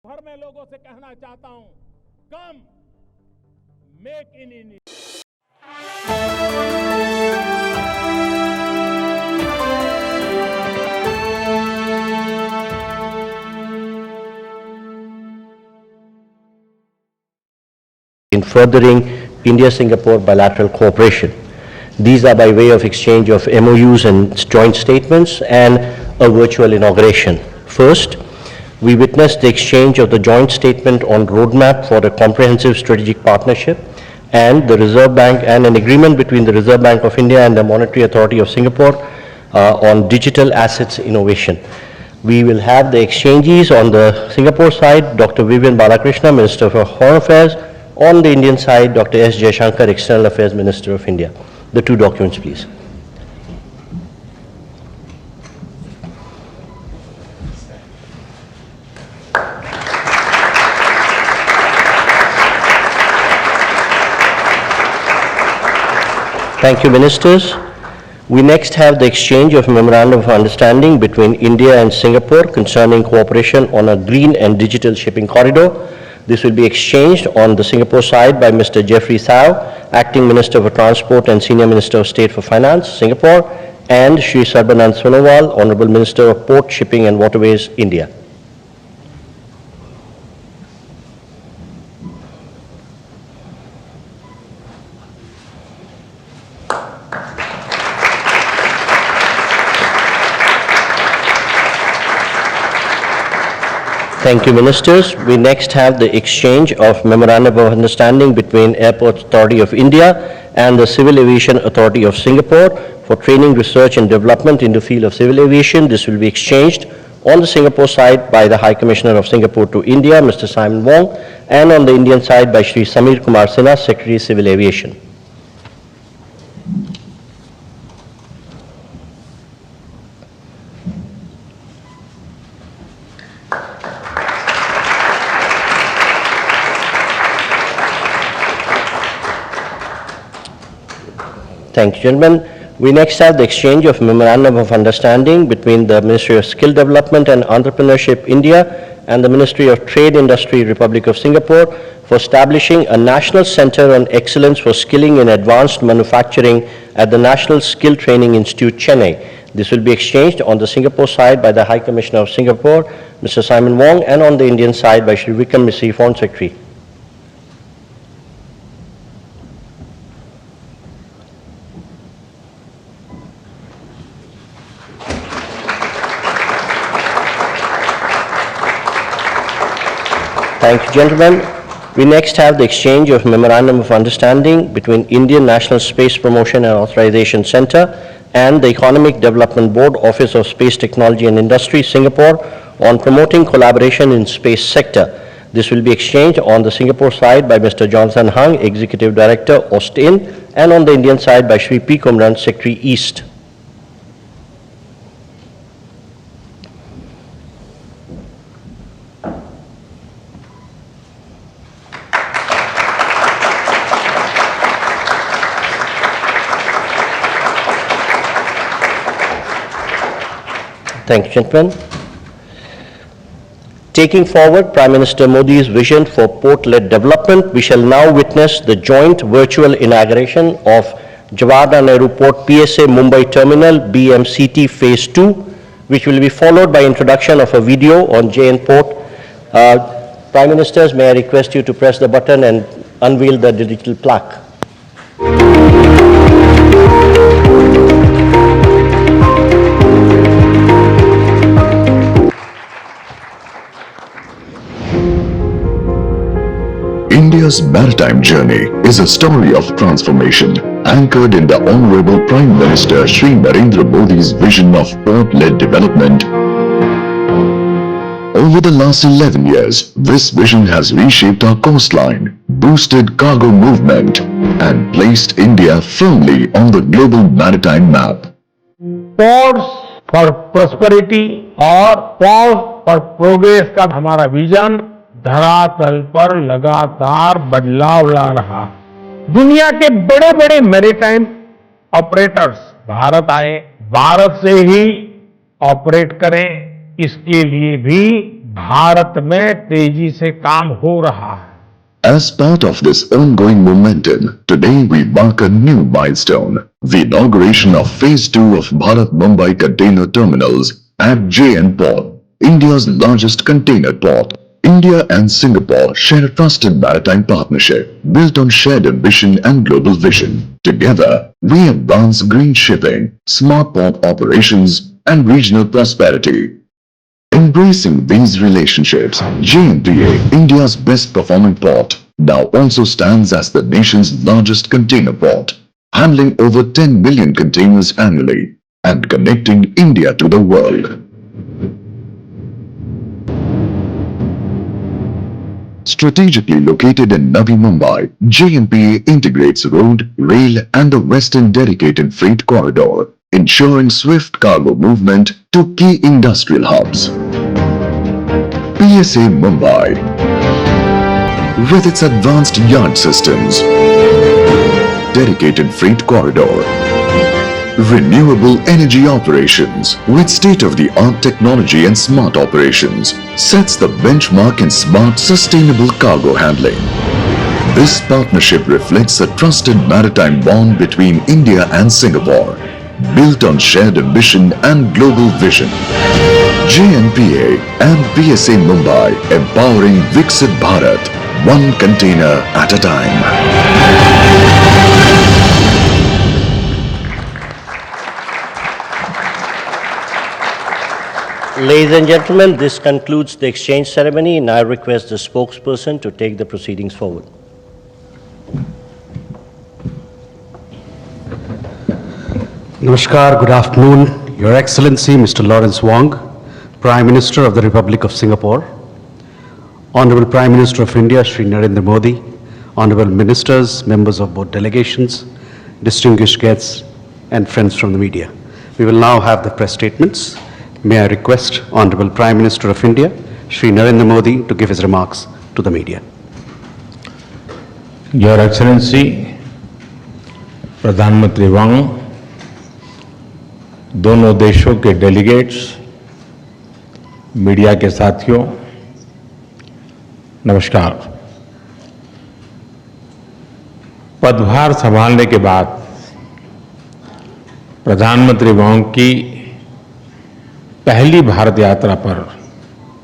भर में लोगों से कहना चाहता हूं, कम make in India. In furthering India-Singapore bilateral cooperation. These are by way of exchange of MOUs and joint statements and a virtual inauguration. First, we witnessed the exchange of the joint statement on roadmap for a comprehensive strategic partnership and the Reserve Bank and an agreement between the Reserve Bank of India and the Monetary Authority of Singapore on digital assets innovation. We will have the exchanges on the Singapore side, Dr. Vivian Balakrishna, Minister for Foreign Affairs. On the Indian side, Dr. S. Jaishankar, External Affairs Minister of India. The two documents, please. Thank you, Ministers. We next have the exchange of Memorandum of Understanding between India and Singapore concerning cooperation on a green and digital shipping corridor. This will be exchanged on the Singapore side by Mr. Jeffrey Thao, Acting Minister for Transport and Senior Minister of State for Finance, Singapore, and Shri Sarbanand Sonowal, Honorable Minister of Port, Shipping and Waterways, India. Thank you, Ministers. We next have the exchange of Memorandum of Understanding between Airports Authority of India and the Civil Aviation Authority of Singapore for training, research and development in the field of civil aviation. This will be exchanged on the Singapore side by the High Commissioner of Singapore to India, Mr. Simon Wong, and on the Indian side by Shri Samir Kumar Sinha, Secretary Civil Aviation. Thank you, gentlemen. We next have the exchange of Memorandum of Understanding between the Ministry of Skill Development and Entrepreneurship, India, and the Ministry of Trade Industry, Republic of Singapore, for establishing a National Center on Excellence for Skilling in Advanced Manufacturing at the National Skill Training Institute, Chennai. This will be exchanged on the Singapore side by the High Commissioner of Singapore, Mr. Simon Wong, and on the Indian side by Shri Vikram Misri, Foreign Secretary. Thank you, gentlemen. We next have the exchange of Memorandum of Understanding between Indian National Space Promotion and Authorization Center and the Economic Development Board, Office of Space Technology and Industry, Singapore, on promoting collaboration in space sector. This will be exchanged on the Singapore side by Mr. Jonathan Hung, Executive Director, Austin, and on the Indian side by Shri P. Kumran, Secretary, East. Thank you, gentlemen. Taking forward Prime Minister Modi's vision for port-led development, we shall now witness the joint virtual inauguration of Jawaharlal Nehru Port PSA Mumbai Terminal BMCT Phase 2, which will be followed by introduction of a video on JN Port. Prime Ministers, may I request you to press the button and unveil the digital plaque. India's maritime journey is a story of transformation anchored in the Honorable Prime Minister Shri Narendra Modi's vision of port-led development. Over the last 11 years, this vision has reshaped our coastline, boosted cargo movement, and placed India firmly on the global maritime map. Ports for prosperity और ports for progress का हमारा vision धरातल पर लगातार बदलाव ला रहा। दुनिया के बड़े बड़े मैरीटाइम ऑपरेटर्स भारत आए, भारत से ही ऑपरेट करें, इसके लिए भी भारत में तेजी से काम हो रहा है। As part of this ongoing momentum, today we mark a new milestone, the inauguration of Phase 2 of Bharat-Mumbai Container Terminals at JN Port, India's largest container port. India and Singapore share a trusted maritime partnership built on shared ambition and global vision. Together, we advance green shipping, smart port operations, and regional prosperity. Embracing these relationships, JNPA, India's best performing port, now also stands as the nation's largest container port, handling over 10 million containers annually and connecting India to the world. Strategically located in Navi Mumbai, JNPA integrates road, rail and the western dedicated freight corridor, ensuring swift cargo movement to key industrial hubs. PSA Mumbai, with its advanced yard systems, dedicated freight corridor, renewable energy operations with state-of-the-art technology and smart operations, sets the benchmark in smart, sustainable cargo handling. This partnership reflects a trusted maritime bond between India and Singapore, built on shared ambition and global vision. JNPA and PSA Mumbai, empowering Viksit Bharat, one container at a time. Ladies and gentlemen, this concludes the exchange ceremony, and I request the spokesperson to take the proceedings forward. Namaskar, good afternoon, Your Excellency Mr. Lawrence Wong, Prime Minister of the Republic of Singapore, Honorable Prime Minister of India, Shri Narendra Modi, Honorable Ministers, members of both delegations, distinguished guests, and friends from the media. We will now have the press statements. May I request Honorable Prime Minister of India, Shri Narendra Modi, to give his remarks to the media. Your Excellency, प्रधानमंत्री वांग, दोनों देशों के delegates, media के साथियों, नमस्कार। पदभार संभालने के बाद प्रधानमंत्री वांग की पहली भारत यात्रा पर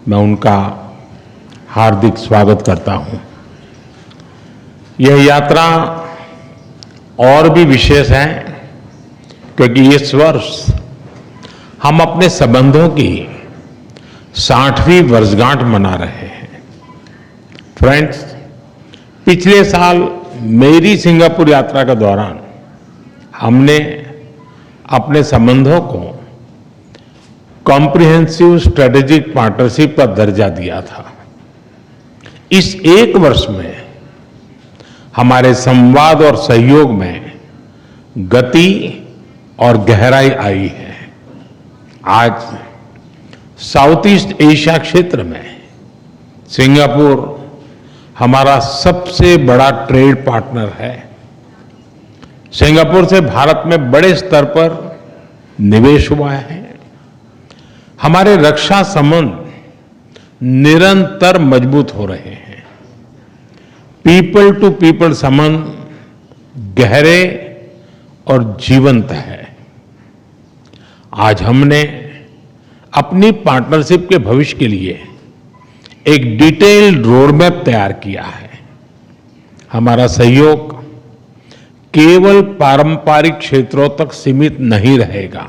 मैं उनका हार्दिक स्वागत करता हूं। यह यात्रा और भी विशेष है क्योंकि इस वर्ष हम अपने संबंधों की 60वीं वर्षगांठ मना रहे हैं। फ्रेंड्स, पिछले साल मेरी सिंगापुर यात्रा के दौरान हमने अपने संबंधों को कॉम्प्रिहेंसिव स्ट्रेटेजिक पार्टनरशिप का दर्जा दिया था। इस एक वर्ष में हमारे संवाद और सहयोग में गति और गहराई आई है। आज साउथ ईस्ट एशिया क्षेत्र में सिंगापुर हमारा सबसे बड़ा ट्रेड पार्टनर है। सिंगापुर से भारत में बड़े स्तर पर निवेश हुआ है। हमारे रक्षा संबंध निरंतर मजबूत हो रहे हैं। पीपल टू पीपल संबंध गहरे और जीवंत है। आज हमने अपनी पार्टनरशिप के भविष्य के लिए एक डिटेल्ड रोडमैप तैयार किया है। हमारा सहयोग केवल पारंपरिक क्षेत्रों तक सीमित नहीं रहेगा।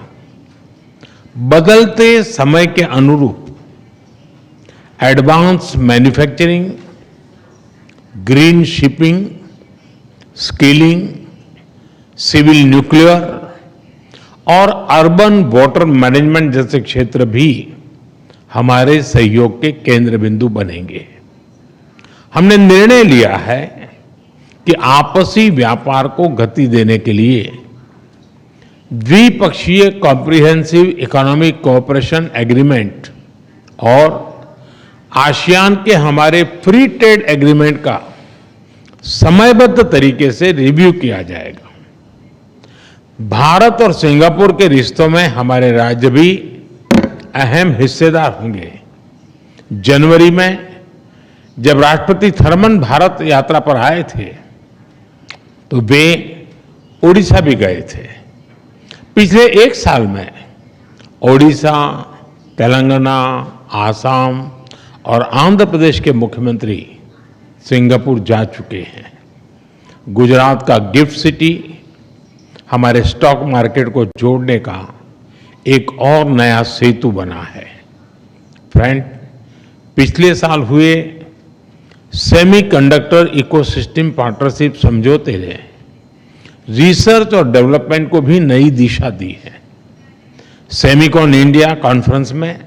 बदलते समय के अनुरूप advance manufacturing, green shipping, skilling, civil nuclear और अर्बन वाटर मैनेजमेंट जैसे क्षेत्र भी हमारे सहयोग के केंद्र बिंदु बनेंगे। हमने निर्णय लिया है कि आपसी व्यापार को गति देने के लिए द्विपक्षीय कॉम्प्रिहेंसिव इकोनॉमिक कोऑपरेशन एग्रीमेंट और आसियान के हमारे फ्री ट्रेड एग्रीमेंट का समयबद्ध तरीके से रिव्यू किया जाएगा। भारत और सिंगापुर के रिश्तों में हमारे राज्य भी अहम हिस्सेदार होंगे, जनवरी में जब राष्ट्रपति थर्मन भारत यात्रा पर आए थे तो वे ओडिशा भी गए थे। पिछले एक साल में ओडिशा, तेलंगाना, आसाम और आंध्र प्रदेश के मुख्यमंत्री सिंगापुर जा चुके हैं। गुजरात का गिफ्ट सिटी हमारे स्टॉक मार्केट को जोड़ने का एक और नया सेतु बना है। फ्रेंड, पिछले साल हुए सेमीकंडक्टर इकोसिस्टम पार्टनरशिप समझौते ने रिसर्च और डेवलपमेंट को भी नई दिशा दी है। सेमिकॉन इंडिया कॉन्फ्रेंस में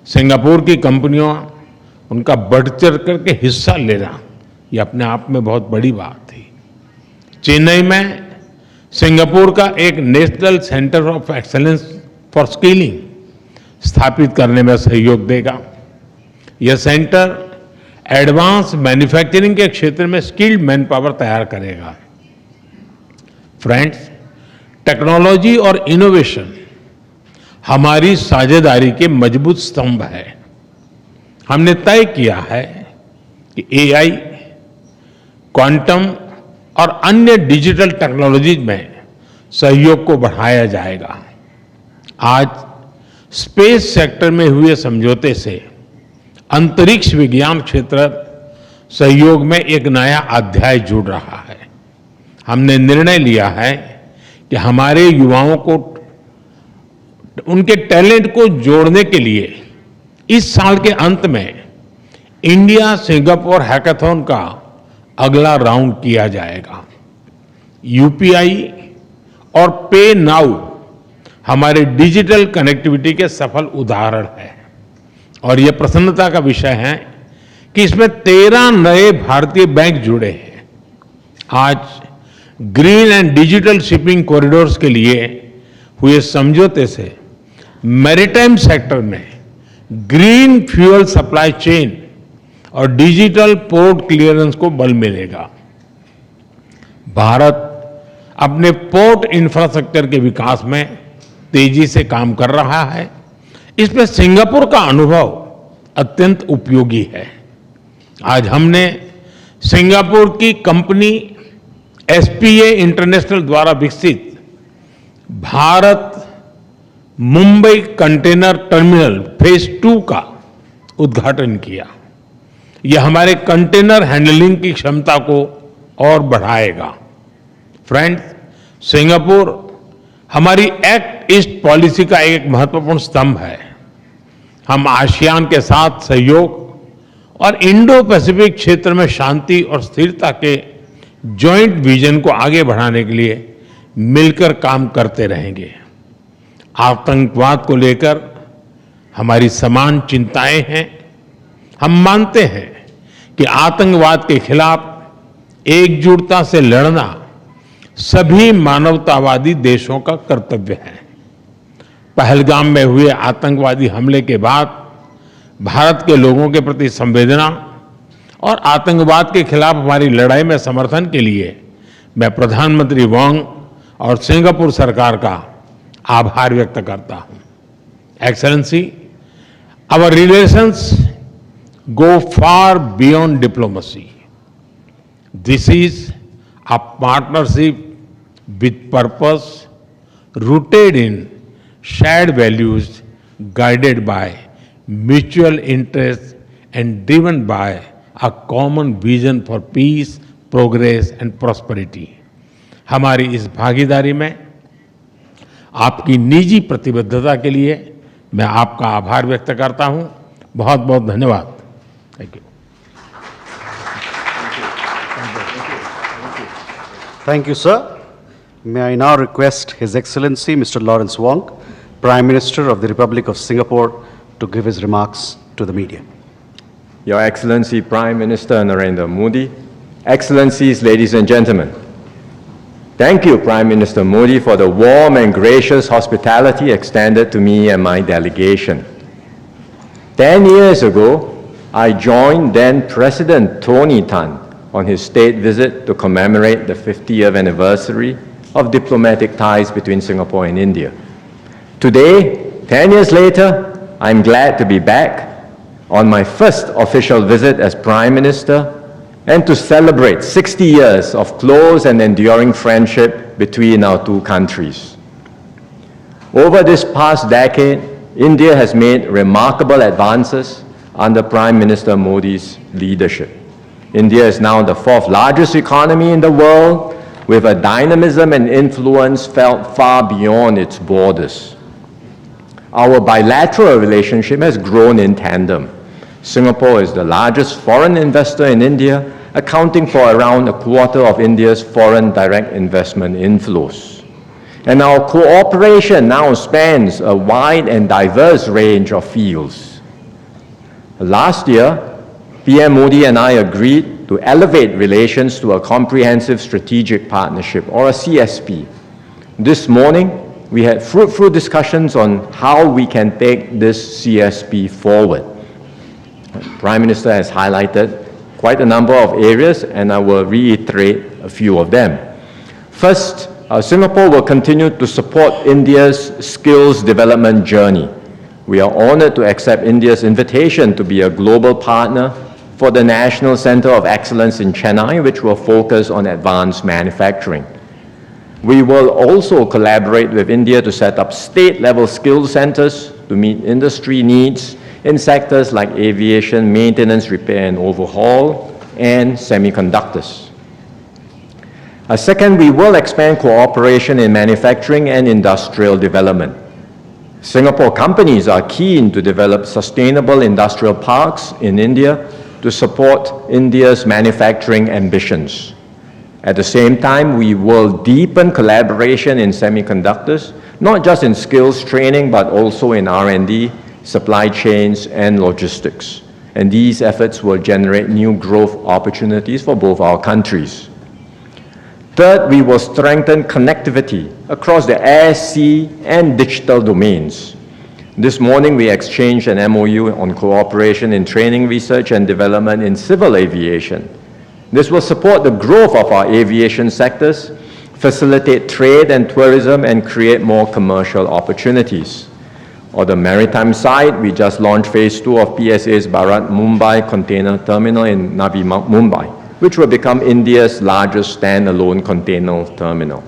सिंगापुर की कंपनियों उनका बढ़ चढ़ करके हिस्सा लेना ये अपने आप में बहुत बड़ी बात थी। चेन्नई में सिंगापुर का एक national centre of excellence for skilling स्थापित करने में सहयोग देगा। यह सेंटर एडवांस मैन्युफैक्चरिंग के क्षेत्र में स्किल्ड मैन पावर तैयार करेगा। फ्रेंड्स, टेक्नोलॉजी और इनोवेशन हमारी साझेदारी के मजबूत स्तंभ है। हमने तय किया है कि एआई, क्वांटम और अन्य डिजिटल टेक्नोलॉजीज में सहयोग को बढ़ाया जाएगा। आज स्पेस सेक्टर में हुए समझौते से अंतरिक्ष विज्ञान क्षेत्र सहयोग में एक नया अध्याय जुड़ रहा है। हमने निर्णय लिया है कि हमारे युवाओं को उनके टैलेंट को जोड़ने के लिए इस साल के अंत में इंडिया सिंगापुर हैकाथॉन का अगला राउंड किया जाएगा। यूपीआई और पे नाउ हमारे डिजिटल कनेक्टिविटी के सफल उदाहरण है और यह प्रसन्नता का विषय है कि इसमें 13 नए भारतीय बैंक जुड़े हैं। आज green and digital shipping corridors के लिए हुए समझौते से मैरीटाइम सेक्टर में ग्रीन फ्यूल सप्लाई चेन और डिजिटल पोर्ट क्लियरेंस को बल मिलेगा। भारत अपने पोर्ट इंफ्रास्ट्रक्चर के विकास में तेजी से काम कर रहा है। इसमें सिंगापुर का अनुभव अत्यंत उपयोगी है। आज हमने सिंगापुर की कंपनी एसपीए इंटरनेशनल द्वारा विकसित Bharat Mumbai container terminal phase 2 का उद्घाटन किया। यह हमारे कंटेनर हैंडलिंग की क्षमता को और बढ़ाएगा। फ्रेंड्स, सिंगापुर हमारी एक्ट ईस्ट पॉलिसी का एक महत्वपूर्ण स्तंभ है। हम आसियान के साथ सहयोग और इंडो पैसिफिक क्षेत्र में शांति और स्थिरता के जॉइंट विजन को आगे बढ़ाने के लिए मिलकर काम करते रहेंगे। आतंकवाद को लेकर हमारी समान चिंताएं हैं। हम मानते हैं कि आतंकवाद के खिलाफ एकजुटता से लड़ना सभी मानवतावादी देशों का कर्तव्य है। पहलगाम में हुए आतंकवादी हमले के बाद भारत के लोगों के प्रति संवेदना और आतंकवाद के खिलाफ हमारी लड़ाई में समर्थन के लिए मैं प्रधानमंत्री वोंग और सिंगापुर सरकार का आभार व्यक्त करता हूं। Excellency, our relations go far beyond diplomacy. This is a partnership with purpose, rooted in shared values, guided by mutual interest and driven by a common vision for peace, progress and prosperity. हमारी इस भागीदारी में आपकी निजी प्रतिबद्धता के लिए मैं आपका आभार व्यक्त करता हूं। बहुत बहुत धन्यवाद। Thank you. Thank you, sir. May I now request His Excellency Mr. Lawrence Wong, Prime Minister of the Republic of Singapore, to give his remarks to the media. Your Excellency Prime Minister Narendra Modi, Excellencies, ladies and gentlemen, thank you, Prime Minister Modi, for the warm and gracious hospitality extended to me and my delegation. 10 years ago, I joined then President Tony Tan on his state visit to commemorate the 50th anniversary of diplomatic ties between Singapore and India. Today, 10 years later, I'm glad to be back on my first official visit as Prime Minister and to celebrate 60 years of close and enduring friendship between our two countries. Over this past decade, India has made remarkable advances under Prime Minister Modi's leadership. India is now the fourth largest economy in the world, with a dynamism and influence felt far beyond its borders. Our bilateral relationship has grown in tandem. Singapore is the largest foreign investor in India, accounting for around a quarter of India's foreign direct investment inflows. And our cooperation now spans a wide and diverse range of fields. Last year, PMModi and I agreed to elevate relations to a comprehensive strategic partnership, or a CSP. This morning, we had fruitful discussions on how we can take this CSP forward. The Prime Minister has highlighted quite a number of areas, and I will reiterate a few of them. First, Singapore will continue to support India's skills development journey. We are honored to accept India's invitation to be a global partner for the National Center of Excellence in Chennai, which will focus on advanced manufacturing. We will also collaborate with India to set up state-level skills centers to meet industry needs in sectors like aviation, maintenance, repair and overhaul, and semiconductors. Second, we will expand cooperation in manufacturing and industrial development. Singapore companies are keen to develop sustainable industrial parks in India to support India's manufacturing ambitions. At the same time, we will deepen collaboration in semiconductors, not just in skills training, but also in R&D, supply chains, and logistics. And these efforts will generate new growth opportunities for both our countries. Third, we will strengthen connectivity across the air, sea, and digital domains. This morning, we exchanged an MOU on cooperation in training, research, and development in civil aviation. This will support the growth of our aviation sectors, facilitate trade and tourism, and create more commercial opportunities. On the maritime side, we just launched Phase 2 of PSA's Bharat Mumbai Container Terminal in Navi Mumbai, which will become India's largest standalone container terminal.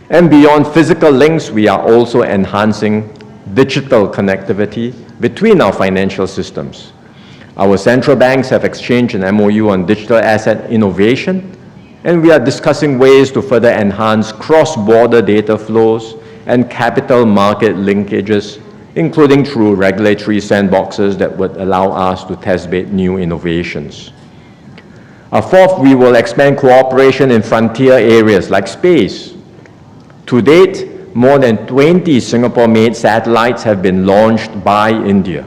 And beyond physical links, we are also enhancing digital connectivity between our financial systems. Our central banks have exchanged an MOU on digital asset innovation, and we are discussing ways to further enhance cross-border data flows and capital market linkages, including through regulatory sandboxes that would allow us to test-bed new innovations. Fourth, we will expand cooperation in frontier areas like space. To date, more than 20 Singapore-made satellites have been launched by India.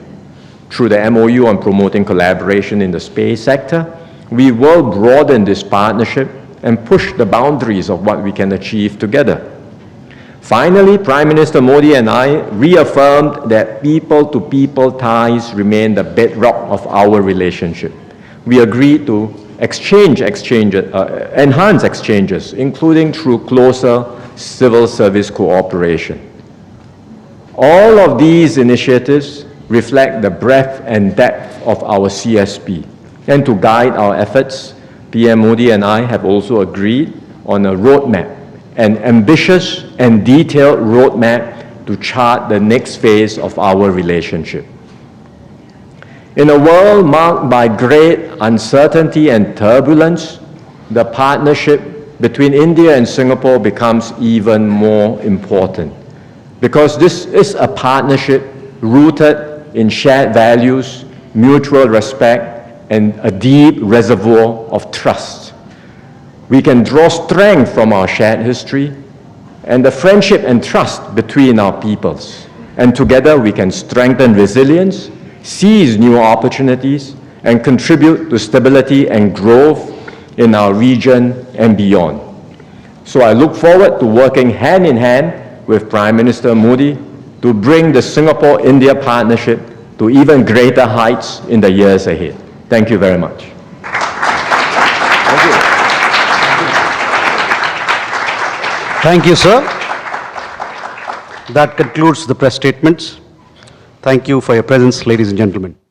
Through the MOU on promoting collaboration in the space sector, we will broaden this partnership and push the boundaries of what we can achieve together. Finally, Prime Minister Modi and I reaffirmed that people-to-people ties remain the bedrock of our relationship. We agreed to enhance exchanges, including through closer civil service cooperation. All of these initiatives reflect the breadth and depth of our CSP. And to guide our efforts, PM Modi and I have also agreed on a roadmap, an ambitious and detailed roadmap to chart the next phase of our relationship. In a world marked by great uncertainty and turbulence, the partnership between India and Singapore becomes even more important, because this is a partnership rooted in shared values, mutual respect, and a deep reservoir of trust. We can draw strength from our shared history and the friendship and trust between our peoples. And together we can strengthen resilience, seize new opportunities, and contribute to stability and growth in our region and beyond. So I look forward to working hand in hand with Prime Minister Modi to bring the Singapore-India partnership to even greater heights in the years ahead. Thank you very much. Thank you, sir. That concludes the press statements. Thank you for your presence, ladies and gentlemen.